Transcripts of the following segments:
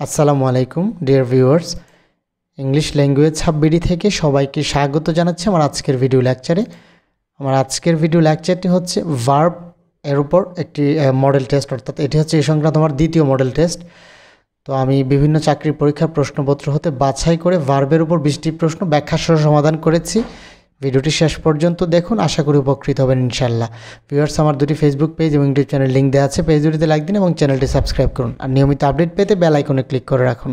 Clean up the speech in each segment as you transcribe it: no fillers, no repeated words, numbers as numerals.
আসসালামু আলাইকুম dear viewers, English language হাববিডি থেকে সবাইকে স্বাগত জানাচ্ছি আমার আজকের ভিডিও লেকচারে। আমার আজকের ভিডিও লেকচারটি হচ্ছে ভার্ব এর উপর একটি মডেল টেস্ট, অর্থাৎ এটি হচ্ছে এই সংক্রান্ত আমার দ্বিতীয় মডেল টেস্ট। তো আমি বিভিন্ন চাকরির পরীক্ষার প্রশ্নপত্র হতে বাছাই করে ভার্বের উপর 20টি প্রশ্ন ব্যাখ্যাসহ সমাধান করেছি। ভিডিওটি শেষ পর্যন্ত দেখুন, আশা করি উপকৃত হবেন ইনশাআল্লাহ। ভিউয়ার্স, আমার দুটি ফেসবুক পেজ এবং ইউটিউব চ্যানেল লিঙ্ক দেওয়া আছে, পেজ দুটিতে লাইক দিন এবং চ্যানেলটি সাবস্ক্রাইব করুন, আর নিয়মিত আপডেট পেতে বেল আইকনে ক্লিক করে রাখুন।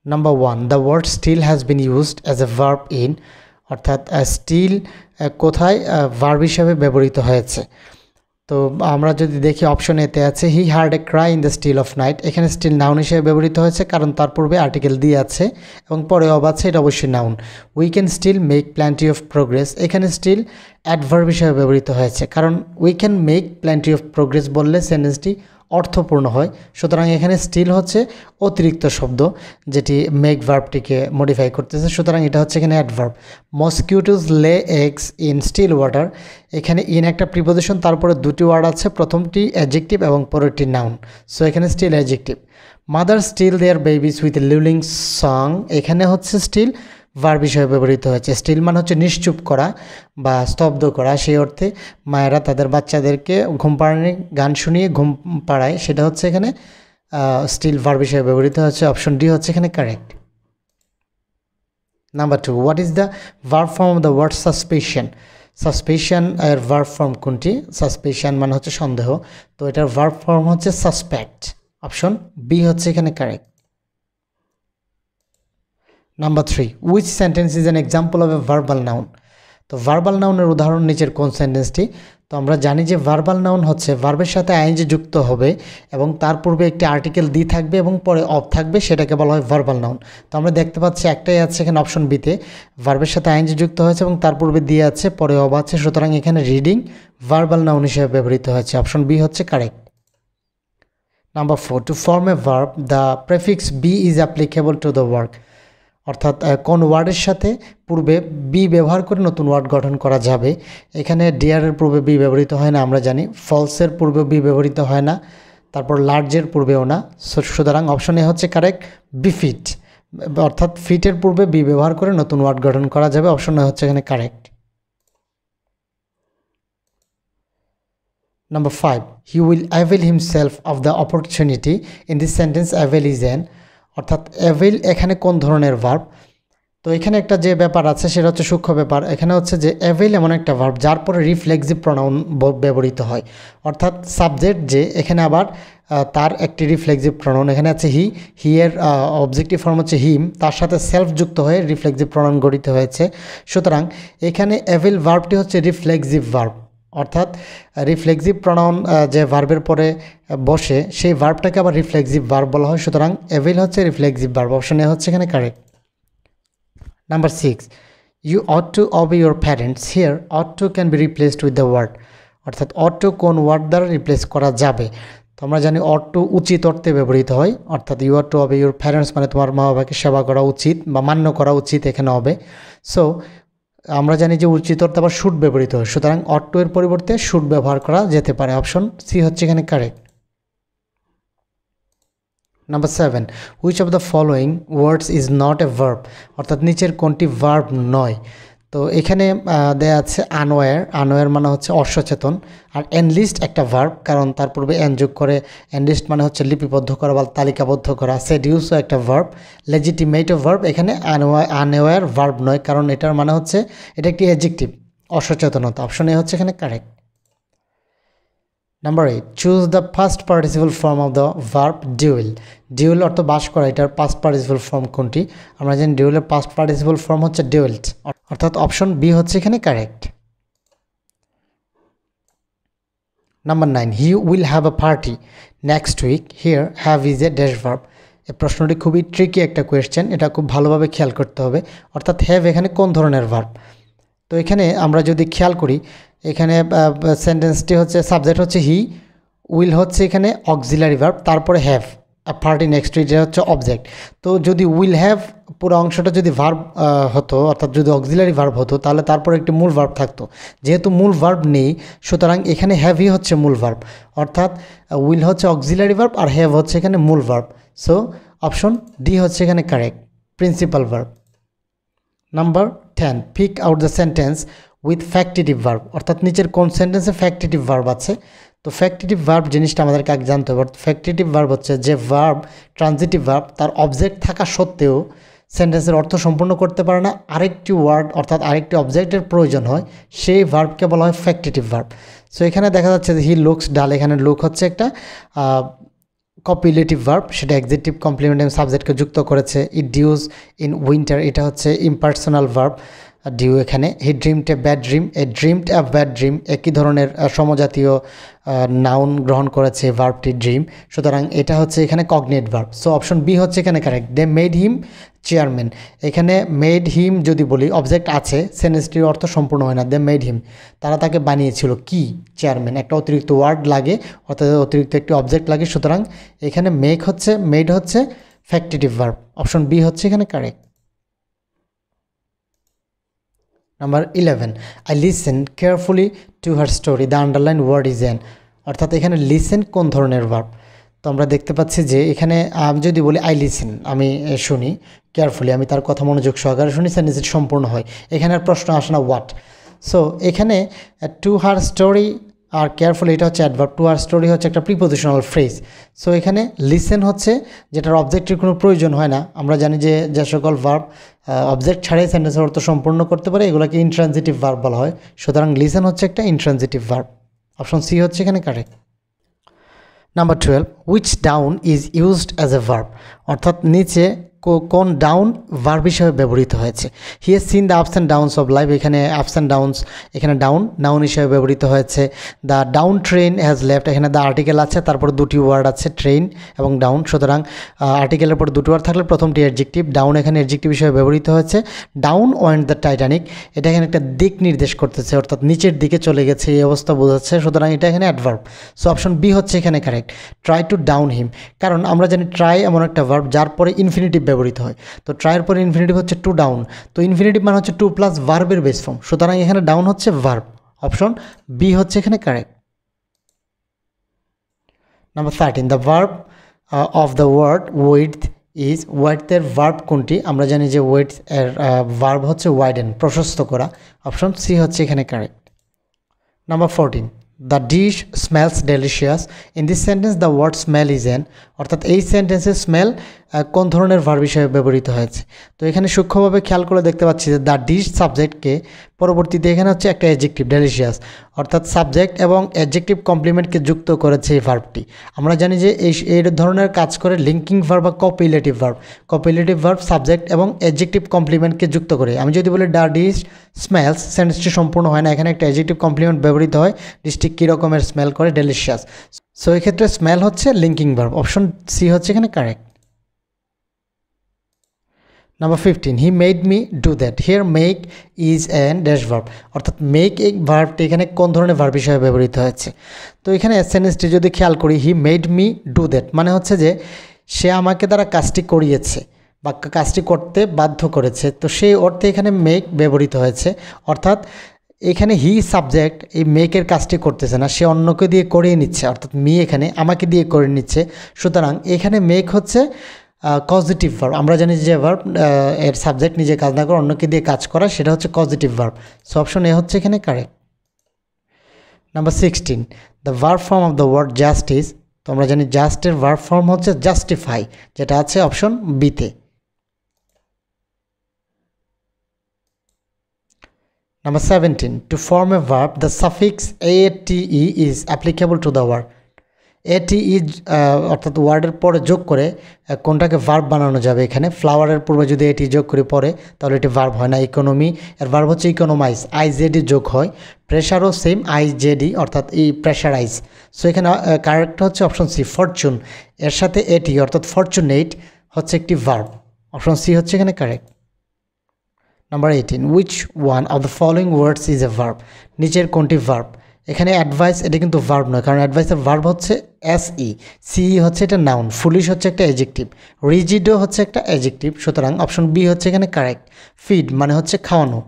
Number 1, the word still has been used as a verb in, অর্থাৎ স্টিল কোথায় ভার্ব হিসেবে ব্যবহৃত হয়েছে। তো আমরা যদি দেখি অপশন এতে আছে he heard a cry in the still of night. এখানে স্টিল নাউন হিসেবে ব্যবহৃত হয়েছে কারণ তার পূর্বে আর্টিকেল দিয়ে আছে এবং পরে অব আছে, এটা অবশ্যই noun. We can still make plenty of progress, এখানে স্টিল অ্যাডভার্ব হিসেবে ব্যবহৃত হয়েছে কারণ we can make plenty of progress বললে সেন্টেন্সটি অর্থপূর্ণ হয়। সুতরাং এখানে স্টিল হচ্ছে অতিরিক্ত শব্দ যেটি মেক ভার্বটিকে মডিফাই করতেছে, সুতরাং এটা হচ্ছে এখানে adverb. Mosquitoes lay eggs in still water, এখানে ইন একটা প্রিপোজিশন, তারপরে দুটি ওয়ার্ড আছে, প্রথমটি অ্যাডজেক্টিভ এবং পরেরটি নাউন, সো এখানে still adjective. Mother still their babies with lulling song, এখানে হচ্ছে স্টিল ভার্ব হিসেবে ব্যবহৃত হয়েছে। স্টিল মানে হচ্ছে নিশ্চুপ করা বা স্তব্ধ করা, সেই অর্থে মায়েরা তাদের বাচ্চাদেরকে ঘুম পাড়ানি গান শুনিয়ে ঘুম পাড়ায়, সেটা হচ্ছে এখানে স্টিল ভার্ব হিসেবে ব্যবহৃত হচ্ছে। অপশন ডি হচ্ছে এখানে correct. Number 2, what is the verb form of the word suspicion. Suspicion এর ভার্ব ফর্ম কোনটি? সাসপিশন মানে হচ্ছে সন্দেহ, তো এটার ভার্ব ফর্ম হচ্ছে সাসপেক্ট। অপশন বি হচ্ছে এখানে correct. Number 3, which sentence is an example of a verbal noun. তো ভার্বাল নাউনের উদাহরণ নিচের কোন সেন্টেন্সটি? তো আমরা জানি যে ভার্বাল নাউন হচ্ছে ভার্বের সাথে আইএনজি যুক্ত হবে এবং তার পূর্বে একটি আর্টিকেল দি থাকবে এবং পরে অফ থাকবে, সেটাকে বলা হয় ভার্বাল নাউন। তো আমরা দেখতে পাচ্ছি একটাই আছে এখানে অপশন বিতে, ভার্বের সাথে আইএনজি যুক্ত হয়েছে এবং তার পূর্বে দিয়ে আছে, পরে অফ আছে, সুতরাং এখানে রিডিং ভার্বাল নাউন হিসেবে ব্যবহৃত হয়েছে। অপশন বি হচ্ছে correct. Number 4, to form a verb the prefix be is applicable to the work, অর্থাৎ কোন ওয়ার্ডের সাথে পূর্বে বি ব্যবহার করে নতুন ওয়ার্ড গঠন করা যাবে। এখানে ডিয়ারের পূর্বে বি ব্যবহৃত হয় না, আমরা জানি ফলসের পূর্বে বি ব্যবহৃত হয় না, তারপর লার্জের পূর্বেও না, সুতরাং অপশন এ হচ্ছে কারেক্ট, বি ফিট, অর্থাৎ ফিটের পূর্বে বি ব্যবহার করে নতুন ওয়ার্ড গঠন করা যাবে। অপশন এ হচ্ছে এখানে correct. Number 5, he will avail himself of the opportunity in this sentence, avail is an, অর্থাৎ অ্যাভেল এখানে কোন ধরনের ভার্ব? তো এখানে একটা যে ব্যাপার আছে সেটা হচ্ছে সূক্ষ্ম ব্যাপার। এখানে হচ্ছে যে অ্যাভেল এমন একটা ভার্ব যার পরে রিফ্লেক্সিভ প্রনাউন ব্যবহৃত হয়, অর্থাৎ সাবজেক্ট যে, এখানে আবার তার একটি রিফ্লেক্সিভ প্রনাউন, এখানে আছে হি, হি এর অবজেক্টিভ ফর্ম হচ্ছে হিম, তার সাথে সেলফ যুক্ত হয়ে রিফ্লেক্সিভ প্রনাউন গঠিত হয়েছে। সুতরাং এখানে অ্যাভেল ভার্বটি হচ্ছে রিফ্লেক্সিভ ভার্ব, অর্থাৎ রিফ্লেক্সিভ প্রনাউন যে ভার্বের পরে বসে সেই ভার্বটাকে আবার রিফ্লেক্সিভ ভার্ব বলা হয়, সুতরাং অ্যাভেল হচ্ছে রিফ্লেক্সিভ ভার্ব। অপশন এ হচ্ছে এখানে correct. Number 6, you ought to obey your parents, here ought to can be replaced with the word, অর্থাৎ অট টু কোন ওয়ার্ড দ্বারা রিপ্লেস করা যাবে? তো আমরা জানি অট টু উচিত অর্থে ব্যবহৃত হয়, অর্থাৎ you ought to obey your parents মানে তোমার মা বাবাকে সেবা করা উচিত বা মান্য করা উচিত, এখানে হবে। সো আমরা জানি যে উচিত অর্থে আবার শুড ব্যবহৃত হয়, সুতরাং অট টু এর পরিবর্তে শুড ব্যবহার করা যেতে পারে। অপশন সি হচ্ছে এখানে correct. Number 7, which of the following words is not a verb, অর্থাৎ নিচের কোনটি ভার্ব নয়? তো এখানে দেয়া আছে আনওয়্যার, আনওয়্যার মানে হচ্ছে অসচেতন, আর এনলিস্ট একটা ভার্ব কারণ তার পূর্বে এন যোগ করে, এনলিস্ট মানে হচ্ছে লিপিবদ্ধ করা বা তালিকাবদ্ধ করা, সেডিউসও একটা ভার্ব, লেজিটিমেটও ভার্ব, এখানে আনওয়্যার ভার্ব নয় কারণ এটার মানে হচ্ছে এটা একটি অ্যাডজেক্টিভ, অসচেতনতা। অপশন এ হচ্ছে এখানে correct. Number 8, choose the first participle form of the verb dual. Dual অর্থ বাস করা, এটার পাস্ট পার্টিসিপল ফর্ম কোনটি? আমরা জানি ডিউলের পাস্ট পার্টিসিপল ফর্ম হচ্ছে ডিউলড, অর্থাৎ অপশন বি হচ্ছে এখানে correct. Number 9, he will have a party next week, here have is a dash verb. এই প্রশ্নটি খুবই ট্রিকি একটা কোয়েশ্চেন, এটা খুব ভালোভাবে খেয়াল করতে হবে, অর্থাৎ হ্যাভ এখানে কোন ধরনের ভার্ব? তো এখানে আমরা যদি খেয়াল করি, এখানে সেন্টেন্সটি হচ্ছে সাবজেক্ট হচ্ছে হি, উইল হচ্ছে এখানে অক্সিলারি ভার্ব, তারপরে হ্যাভ, পার্টি নেক্সট টু ইট এটা হচ্ছে অবজেক্ট। তো যদি উইল হ্যাভ পুরো অংশটা যদি ভার্ব হতো, অর্থাৎ যদি অক্সিলারি ভার্ব হতো, তাহলে তারপর একটি মূল ভার্ব থাকতো। যেহেতু মূল ভার্ব নেই, সুতরাং এখানে হ্যাভই হচ্ছে মূল ভার্ব, অর্থাৎ উইল হচ্ছে অক্সিলারি ভার্ব আর হ্যাভ হচ্ছে এখানে মূল ভার্ব। সো অপশন ডি হচ্ছে এখানে correct, principal verb. Number 10, pick out the sentence with factitive verb, অর্থাৎ নিচের কোন সেন্টেন্সে ফ্যাক্টিটিভ ভার্ব আছে। তো ফ্যাক্টিটিভ ভার্ব জিনিসটা আমাদেরকে আগে জানতে হবে। ফ্যাক্টিটিভ ভার্ব হচ্ছে যে ভার্ব, ট্রানজিটিভ ভার্ব, তার অবজেক্ট থাকা সত্ত্বেও সেন্টেন্সের অর্থ সম্পূর্ণ করতে পারে না, আরেকটি ওয়ার্ড অর্থাৎ আরেকটি অবজেক্টের প্রয়োজন হয়, সেই ভার্বকে বলা হয় ফ্যাক্টিটিভ ভার্ব। সো এখানে দেখা যাচ্ছে যে হি লুকস ডাল, এখানে লুক হচ্ছে একটা কপিলেটিভ ভার্ব, সেটা অ্যাডজেক্টিভ কমপ্লিমেন্ট এবং সাবজেক্টকে যুক্ত করেছে। ইট ডিউজ ইন উইন্টার, এটা হচ্ছে ইম্পার্সোনাল ভার্ব, ডিউ এখানে। He dreamed a bad dream, a dreamed a bad dream, একই ধরনের সমজাতীয় নাউন গ্রহণ করেছে ভার্বটি ড্রিম, সুতরাং এটা হচ্ছে এখানে cognate verb. So option B হচ্ছে এখানে correct. They made him chairman, এখানে মেড হিম যদি বলি অবজেক্ট আছে, সেন্টেন্সটির অর্থ সম্পূর্ণ হয় না। দে মেড হিম, তারা তাকে বানিয়েছিল কি চেয়ারম্যান, একটা অতিরিক্ত ওয়ার্ড লাগে, অর্থাৎ অতিরিক্ত একটি অবজেক্ট লাগে, সুতরাং এখানে মেড হচ্ছে ফ্যাক্টিটিভ ভার্ব। অপশন বি হচ্ছে এখানে correct. Number 11, I listen carefully to her story, the underline word is an, অর্থাৎ এখানে লিসেন কোন ধরনের ভার্ব। তো আমরা দেখতে পাচ্ছি যে এখানে যদি বলি আই লিসেন, আমি শুনি, কেয়ারফুলি আমি তার কথা মনোযোগ সহকারে শুনি, সেন্টেন্সটি সম্পূর্ণ হয়। এখানে আর প্রশ্ন আসে না হোয়াট। সো এখানে টু হার স্টোরি আর কেয়ারফুলি এটা হচ্ছে অ্যাডভার্ব, টু হার স্টোরি হচ্ছে একটা প্রিপোজিশনাল ফ্রেজ। সো এখানে লিসেন হচ্ছে যেটার অবজেক্টের কোনো প্রয়োজন হয় না। আমরা জানি যে যে সকল ভার্ব অবজেক্ট ছাড়াই সেন্টেন্সের অর্থ সম্পূর্ণ করতে পারে, এগুলোকে ইনট্রানজিটিভ ভার্ব বলা হয়, সুতরাং লিসেন হচ্ছে একটা ইনট্রানজিটিভ ভার্ব। অপশন সি হচ্ছে এখানে correct. Number 12, which down is used as a verb, অর্থাৎ নিচে কোন ডাউন ভার্ব হিসেবে ব্যবহৃত হয়েছে। He has seen the ups and downs of life, এখানে আপস অ্যান্ড ডাউনস, এখানে নাউন হিসেবে ব্যবহৃত হয়েছে। The down train has left, এখানে দ্য আর্টিকেল আছে, তারপর দুটি ওয়ার্ড আছে ট্রেন এবং ডাউন, সুতরাং আর্টিকেলের পর দুটি ওয়ার্ড থাকলে প্রথমটি অ্যাডজেক্টিভ, ডাউন এখানে অ্যাডজেক্টিভ হিসেবে ব্যবহৃত হয়েছে। ডাউন ওয়েন্ট দ্য টাইটানিক, এটা এখানে একটা দিক নির্দেশ করতেছে, অর্থাৎ নিচের দিকে চলে গেছে এই অবস্থা বোঝাচ্ছে, সুতরাং এটা এখানে অ্যাডভার্ব। সো অপশন বি হচ্ছে এখানে কারেক্ট, ট্রাই টু ডাউন হিম, কারণ আমরা জানি ট্রাই এমন একটা ভার্ব যার পরে ইনফিনিটিভ ব্যবহৃত হয়। তো ট্রাইয়ের পরে ইনফিনিটিভ হচ্ছে টু ডাউন, তো ইনফিনিটিভ মানে হচ্ছে টু প্লাস ভার্বের বেস ফর্ম, সুতরাং এখানে ডাউন হচ্ছে ভার্ব। অপশন বি হচ্ছে এখানে correct. Number 13, the verb of the word width is, ওয়েডথের ভার্ব কোনটি? আমরা জানি যে ওয়েডথ এর ভার্ব হচ্ছে ওয়াইডেন, প্রশস্ত করা। অপশন সি হচ্ছে এখানে correct. Number 14, the dish smells delicious, in this sentence the word smell is an, অর্থাৎ এই সেন্টেন্সে স্মেল কোন ধরনের ভার্ব হিসেবে ব্যবহৃত হয়েছে। তো এখানে সূক্ষ্মভাবে খেয়াল করে দেখতে পাচ্ছি যে দ্য ডিশ সাবজেক্টকে পরবর্তীতে এখানে হচ্ছে একটা অ্যাডজেক্টিভ ডেলিশিয়াস, অর্থাৎ সাবজেক্ট এবং অ্যাডজেক্টিভ কমপ্লিমেন্টকে যুক্ত করেছে এই ভার্বটি। আমরা জানি যে এই ধরনের কাজ করে লিঙ্কিং ভার্ব বা কপিলেটিভ ভার্ব। কপিলেটিভ ভার্ব সাবজেক্ট এবং অ্যাডজেক্টিভ কমপ্লিমেন্টকে যুক্ত করে। আমি যদি বলি দ্য ডিশ স্মেলস, সেন্টেন্সটি সম্পূর্ণ হয় না, এখানে একটা অ্যাডজেক্টিভ কমপ্লিমেন্ট ব্যবহৃত হয়, ডিশটি কী রকমের স্মেল করে, ডেলিশিয়াস। সো এক্ষেত্রে স্মেল হচ্ছে লিঙ্কিং ভার্ব। অপশন সি হচ্ছে এখানে correct. Number 15, he made me do that, here make is an dash verb, অর্থাৎ মেক এই ভার্বটি এখানে কোন ধরনের ভার্ব হিসেবে ব্যবহৃত হয়েছে। তো এখানে সেন্টেন্সটি যদি খেয়াল করি, he made me do that মানে হচ্ছে যে সে আমাকে দ্বারা কাজটি করিয়েছে বা কাজটি করতে বাধ্য করেছে, তো সেই অর্থে এখানে মেক ব্যবহৃত হয়েছে, অর্থাৎ এখানে হি সাবজেক্ট এই মেকের কাজটি করতেছে না, সে অন্যকে দিয়ে করিয়ে নিচ্ছে, অর্থাৎ মি এখানে আমাকে দিয়ে করে নিচ্ছে, সুতরাং এখানে মেক হচ্ছে কজিটিভ ভার্ব। আমরা জানি যে ভার্ব এর সাবজেক্ট নিজে কাজ না করে অন্যকে দিয়ে কাজ করা, সেটা হচ্ছে causative verb. So option A হচ্ছে এখানে correct. Number 16, the verb form of the word justice, তো আমরা জানি জাস্টের ভার্ব ফর্ম হচ্ছে জাস্টিফাই, যেটা আছে অপশন বিতে। Number 17, to form a verb, the suffix ate is applicable to the word. ate অর্থাৎ ওয়ার্ডের পরে যোগ করে কোনটাকে ভার্ব বানানো যাবে। এখানে ফ্লাওয়ারের পূর্বে যদি এটি যোগ করি পরে, তাহলে এটি ভার্ব হয় না। ইকোনমি এর ভার্ব হচ্ছে ইকোনমাইজ, আইজেডি যোগ হয়। প্রেশারও সেম, আইজেডি অর্থাৎ এই প্রেশারাইজ। সো এখানে কারেক্ট হচ্ছে অপশন সি, ফরচুন এর সাথে এটি অর্থাৎ ফরচুনেট হচ্ছে একটি ভার্ব। অপশন সি হচ্ছে এখানে correct. Number 18, which one of the following words is a verb, নিচের কোনটি ভার্ব? এখানে অ্যাডভাইস এটা কিন্তু ভার্ব নয়, কারণ অ্যাডভাইসের ভার্ব হচ্ছে এসই, সিই হচ্ছে এটা নাউন, ফুলিশ হচ্ছে একটা অ্যাডজেক্টিভ, রিজিডও হচ্ছে একটা অ্যাডজেক্টিভ। সুতরাং অপশন বি হচ্ছে এখানে কারেক্ট। ফিড মানে হচ্ছে খাওয়ানো।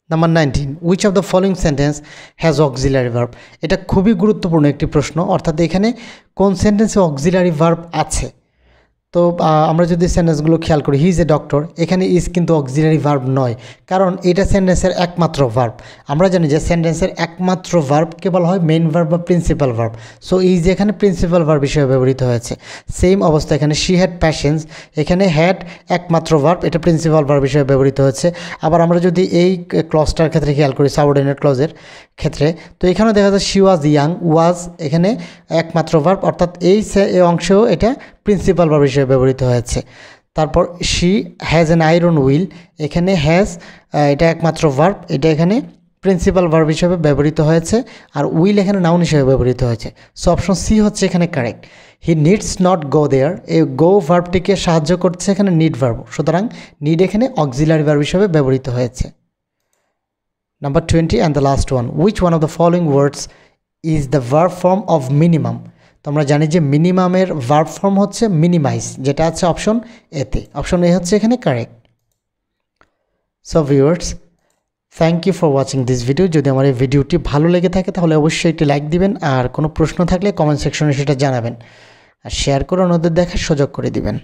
Number 19, which of the following sentence has auxiliary verb. এটা খুবই গুরুত্বপূর্ণ একটি প্রশ্ন, অর্থাৎ এখানে কোন সেন্টেন্সে অক্সিলারি ভার্ব আছে। তো আমরা যদি সেন্টেন্সগুলো খেয়াল করি, হি ইজ এ ডক্টর, এখানে ইজ কিন্তু অক্সিলারি ভার্ব নয়, কারণ এটা সেন্টেন্সের একমাত্র ভার্ব। আমরা জানি যে সেন্টেন্সের একমাত্র ভার্বকে বলা হয় মেইন ভার্ব বা প্রিন্সিপাল ভার্ব। সো ইজ এখানে প্রিন্সিপাল ভার্ব হিসেবে ব্যবহৃত হয়েছে। সেম অবস্থা এখানে শি হ্যাড প্যাশেন্স, এখানে হ্যাড একমাত্র ভার্ব, এটা প্রিন্সিপাল ভার্ব হিসেবে ব্যবহৃত হয়েছে। আবার আমরা যদি এই ক্লজটার ক্ষেত্রে খেয়াল করি, সাবঅর্ডিনেট ক্লজের ক্ষেত্রে, তো এখানেও দেখা যায় শি ওয়াজ ইয়াং, ওয়াজ এখানে একমাত্র ভার্ব, অর্থাৎ এই অংশেও এটা প্রিন্সিপাল ভার্ব হিসেবে ব্যবহৃত হয়েছে। তারপর she has an iron will, এখানে হ্যাজ এটা একমাত্র ভার্ব, এটা এখানে প্রিন্সিপাল ভার্ব হিসেবে ব্যবহৃত হয়েছে, আর উইল এখানে নাউন হিসেবে ব্যবহৃত হয়েছে। সো অপশন সি হচ্ছে এখানে correct. He needs not go there, এই গো ভার্বটিকে সাহায্য করছে এখানে নিড ভার্ব, সুতরাং নিড এখানে অক্সিলারি ভার্ব হিসেবে ব্যবহৃত হয়েছে। Number 20 and the last one, which one of the following words is the verb form of minimum. তো আমরা জানি যে মিনিমামের ভার্ব ফর্ম হচ্ছে মিনিমাইজ, যেটা আছে অপশন এতে। অপশন এ হচ্ছে এখানে correct. So viewers, thank you for watching this video. যদি আমার এই ভিডিওটি ভালো লেগে থাকে তাহলে অবশ্যই একটি লাইক দিবেন, আর কোনো প্রশ্ন থাকলে কমেন্ট সেকশনে সেটা জানাবেন, আর শেয়ার করে অন্যদের দেখার সুযোগ করে দিবেন।